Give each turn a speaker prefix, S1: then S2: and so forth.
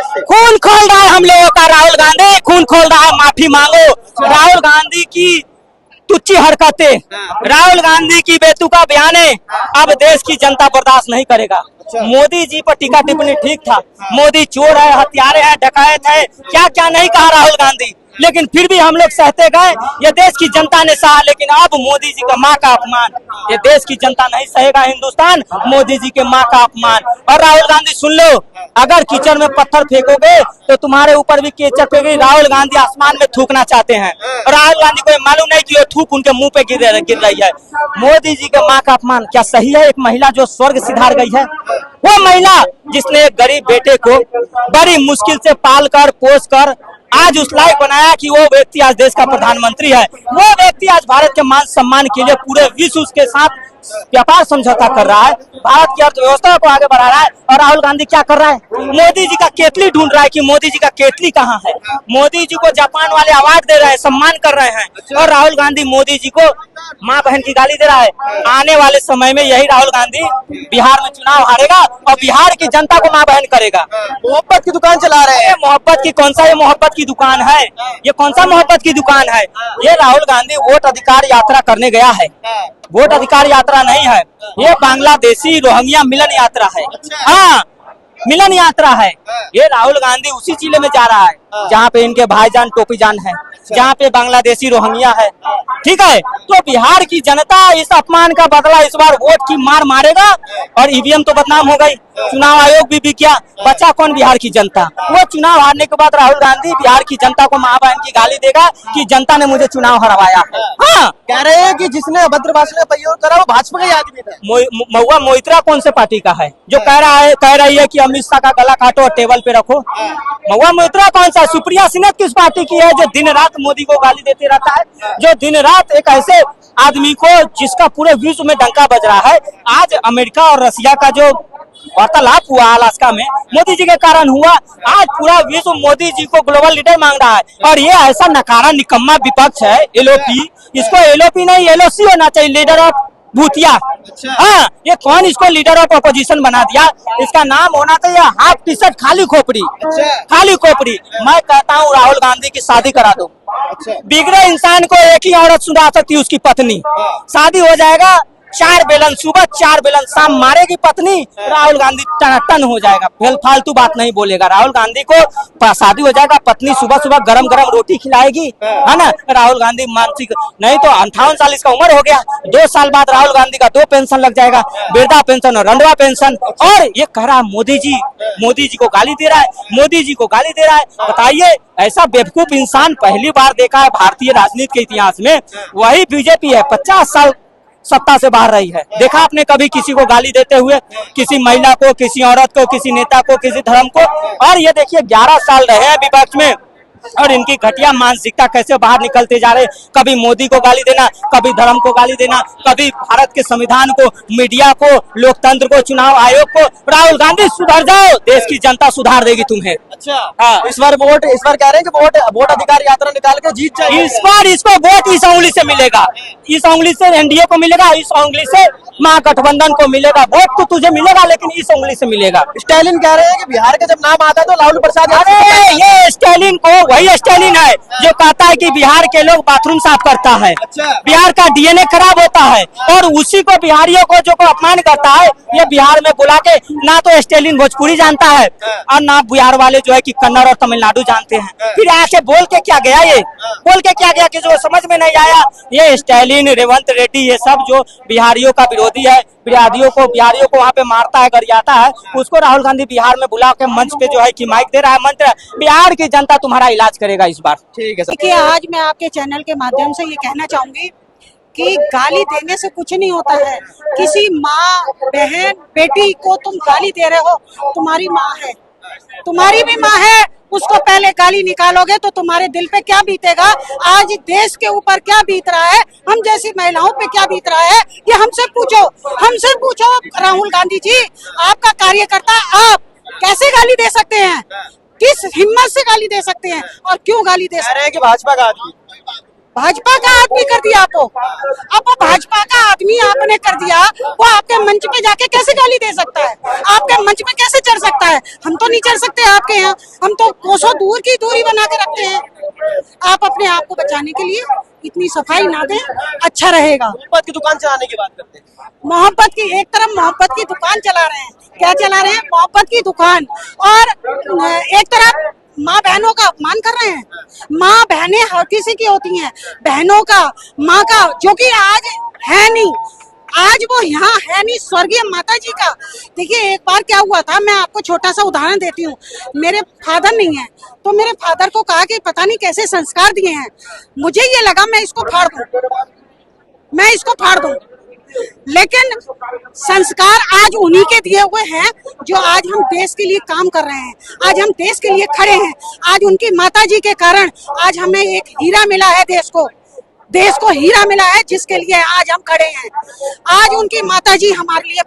S1: खून खोल रहा है हम लोगों का राहुल गांधी, खून खोल रहा है। माफी मांगो। राहुल गांधी की तुच्ची हरकतें, राहुल गांधी की बेतुका बयानें अब देश की जनता बर्दाश्त नहीं करेगा। मोदी जी पर टीका टिप्पणी ठीक था, मोदी चोर है, हत्यारे है, डकैत है, क्या क्या नहीं कहा राहुल गांधी, लेकिन फिर भी हम लोग सहते गए। ये देश की जनता ने सहा, लेकिन अब मोदी जी का माँ का अपमान ये देश की जनता नहीं सहेगा। हिंदुस्तान मोदी जी के माँ का अपमान। और राहुल गांधी सुन लो, अगर कीचड़ में पत्थर फेंकोगे तो तुम्हारे ऊपर भी कीचड़ फेंकेगी। राहुल गांधी आसमान में थूकना चाहते हैं और राहुल गांधी को मालूम नहीं कि वो थूक उनके मुंह पे गिर रही है। मोदी जी के माँ का अपमान क्या सही है? एक महिला जो स्वर्ग सिधार गई है, वो महिला जिसने एक गरीब बेटे को बड़ी मुश्किल से पाल कर पोस कर आज उस लायक बनाया कि वो व्यक्ति आज देश का प्रधानमंत्री है। वो व्यक्ति आज भारत के मान सम्मान के लिए पूरे विश्व के साथ व्यापार समझौता कर रहा है, भारत की अर्थव्यवस्था को आगे बढ़ा रहा है। और राहुल गांधी क्या कर रहा है? मोदी जी का केतली ढूंढ रहा है कि मोदी जी का केतली कहाँ है। मोदी जी को जापान वाले अवार्ड दे रहे हैं, सम्मान कर रहे हैं, और राहुल गांधी मोदी जी को माँ बहन की गाली दे रहा है। आने वाले समय में यही राहुल गांधी बिहार में चुनाव हारेगा और बिहार की जनता को माँ बहन करेगा।
S2: मोहब्बत की दुकान चला रहे हैं।
S1: मोहब्बत की कौन सा ये मोहब्बत की दुकान है? ये कौन सा मोहब्बत की दुकान है? ये राहुल गांधी वोट अधिकार यात्रा करने गया है, वोट अधिकार यात्रा नहीं है। ये बांग्लादेशी रोहिंग्या मिलन यात्रा है। हाँ, मिलन यात्रा है। ये राहुल गांधी उसी जिले में जा रहा है जहाँ पे इनके भाईजान टोपीजान है, जहाँ पे बांग्लादेशी रोहिंग्या है। ठीक है, तो बिहार की जनता इस अपमान का बदला इस बार वोट की मार मारेगा। और ईवीएम तो बदनाम हो गई, चुनाव आयोग भी क्या बचा कौन? बिहार की जनता। वो चुनाव हारने के बाद राहुल गांधी बिहार की जनता को माँ बहन की गाली देगा कि जनता ने मुझे चुनाव हरवाया। हाँ,
S2: कह रहे हैं कि जिसने अभद्र भाषण का प्रयोग करा वो भाजपा का ही आदमी था।
S1: महुआ मोइत्रा कौन से पार्टी का है जो कह रही है कि अमित शाह का गला काटो और टेबल पे रखो? महुआ मोइत्रा कौन सा? सुप्रिया सिन्हा किस पार्टी की है जो दिन रात मोदी को गाली देते रहता है, जो दिन रात एक ऐसे आदमी को जिसका पूरे विश्व में डंका बज रहा है। आज अमेरिका और रसिया का जो वार्तालाप हुआ अलास्का में मोदी जी के कारण हुआ। आज पूरा विश्व मोदी जी को ग्लोबल लीडर मांग रहा है। और ये ऐसा नकारा निकम्मा विपक्ष है एलओपी, इसको एलओपी नहीं एलओसी होना चाहिए, लीडर ऑफ भूतिया। हाँ, ये कौन इसको लीडर ऑफ अपोजिशन बना दिया? इसका नाम होना चाहिए हाफ टी शर्ट खाली खोपड़ी। खाली खोपड़ी। मैं कहता हूँ राहुल गांधी की शादी करा दो। बिगड़े इंसान को एक ही औरत सुना सकती है, उसकी पत्नी। शादी हो जाएगा, 4 बेलन सुबह 4 बेलन शाम मारेगी पत्नी, राहुल गांधी टन हो जाएगा। फालतू बात नहीं बोलेगा। राहुल गांधी को शादी हो जाएगा, पत्नी सुबह सुबह गरम गरम रोटी खिलाएगी, है ना। राहुल गांधी मानसिक नहीं तो 58 साल इसका उम्र हो गया, 2 साल बाद राहुल गांधी का 2 पेंशन लग जाएगा, वृद्धा पेंशन और रंडवा पेंशन। और ये कह रहा मोदी जी को गाली दे रहा है, मोदी जी को गाली दे रहा है। बताइए, ऐसा बेवकूफ इंसान पहली बार देखा है भारतीय राजनीति के इतिहास में। वही बीजेपी है, 50 साल सत्ता से बाहर रही है। देखा आपने कभी किसी को गाली देते हुए? किसी महिला को, किसी औरत को, किसी नेता को, किसी धर्म को? और ये देखिए 11 साल रहे हैं विपक्ष में और इनकी घटिया मानसिकता कैसे बाहर निकलते जा रहे। कभी मोदी को गाली देना, कभी धर्म को गाली देना, कभी भारत के संविधान को, मीडिया को, लोकतंत्र को, चुनाव आयोग को। राहुल गांधी सुधर जाओ, देश की जनता सुधार देगी तुम्हें।
S2: अच्छा,
S1: हाँ,
S2: इस बार कह रहे हैं कि वोट अधिकार यात्रा निकाल के जीत जाएगी।
S1: इस बार इसको वोट इस उंगली से मिलेगा, इस उंगली से एनडीए को मिलेगा, इस उंगली से महागठबंधन को मिलेगा। वोट तो तुझे मिलेगा लेकिन इस उंगली से मिलेगा।
S2: स्टालिन कह रहे हैं कि बिहार का जब नाम आता है तो लालू प्रसाद।
S1: अरे ये स्टालिन को वही स्टालिन है जो कहता है कि बिहार के लोग बाथरूम साफ करता है। बिहार का डीएनए खराब होता है और उसी को बिहारियों को जो अपमान करता है, ये बिहार में बुला के ना तो स्टालिन भोजपुरी जानता है और ना बिहार वाले जो है कि कन्नड़ और तमिलनाडु जानते हैं। फिर आके बोल के क्या गया? ये बोल के क्या गया कि जो समझ में नहीं आया? ये स्टालिन, रेवंत रेड्डी, ये सब जो बिहारियों का विरोधी है, बिहारियों को वहाँ पे मारता है, गरियाता है, उसको राहुल गांधी बिहार में बुला के मंच पे जो है कि माइक दे रहा है। मंत्र बिहार की जनता तुम्हारा इलाज करेगा इस बार।
S2: ठीक है सर।
S3: देखिए, आज मैं आपके चैनल के माध्यम से ये कहना चाहूंगी कि गाली देने से कुछ नहीं होता है। किसी माँ, बहन, बेटी को तुम गाली दे रहे हो, तुम्हारी माँ है, तुम्हारी भी माँ है, उसको पहले गाली निकालोगे तो तुम्हारे दिल पे क्या बीतेगा? आज देश के ऊपर क्या बीत रहा है, हम जैसी महिलाओं पे क्या बीत रहा है, ये हमसे पूछो। राहुल गांधी जी, आपका कार्यकर्ता, आप कैसे गाली दे सकते हैं? किस हिम्मत से गाली दे सकते हैं और क्यों गाली दे सकते हैं?
S2: कि भाजपा का आदमी
S3: भाजपा का आदमी कर दिया आपको। अब वो भाजपा का आदमी आपने कर दिया, वो आपके मंच पे जाके कैसे गाली दे सकता है? आपके मंच पे कैसे चढ़ सकता है? हम तो नहीं चढ़ सकते आपके यहाँ, हम तो कोसों दूर की दूरी बना के रखते हैं। आप अपने आप को बचाने के लिए इतनी सफाई ना दें, अच्छा रहेगा।
S2: मोहब्बत की दुकान चलाने की बात करते हैं।
S3: मोहब्बत की एक तरफ मोहब्बत की दुकान चला रहे हैं, क्या चला रहे हैं? मोहब्बत की दुकान। और एक तरफ माँ बहनों का अपमान कर रहे हैं। माँ बहनें हर किसी की होती हैं, बहनों का, माँ का, जो कि आज है नहीं, आज वो यहाँ है नहीं, स्वर्गीय माता जी का। देखिए एक बार क्या हुआ था, मैं आपको छोटा सा उदाहरण देती हूँ। मेरे फादर नहीं है, तो मेरे फादर को कहा कि पता नहीं कैसे संस्कार दिए हैं, मुझे ये लगा मैं इसको फाड़ दूं, मैं इसको फाड़ दूं। लेकिन संस्कार आज उन्हीं के दिए हुए हैं जो आज हम देश के लिए काम कर रहे हैं, आज हम देश के लिए खड़े हैं। आज उनकी माता जी के कारण आज हमें एक हीरा मिला है, देश को हीरा मिला है, जिसके लिए आज हम खड़े हैं। आज उनकी माता जी हमारे लिए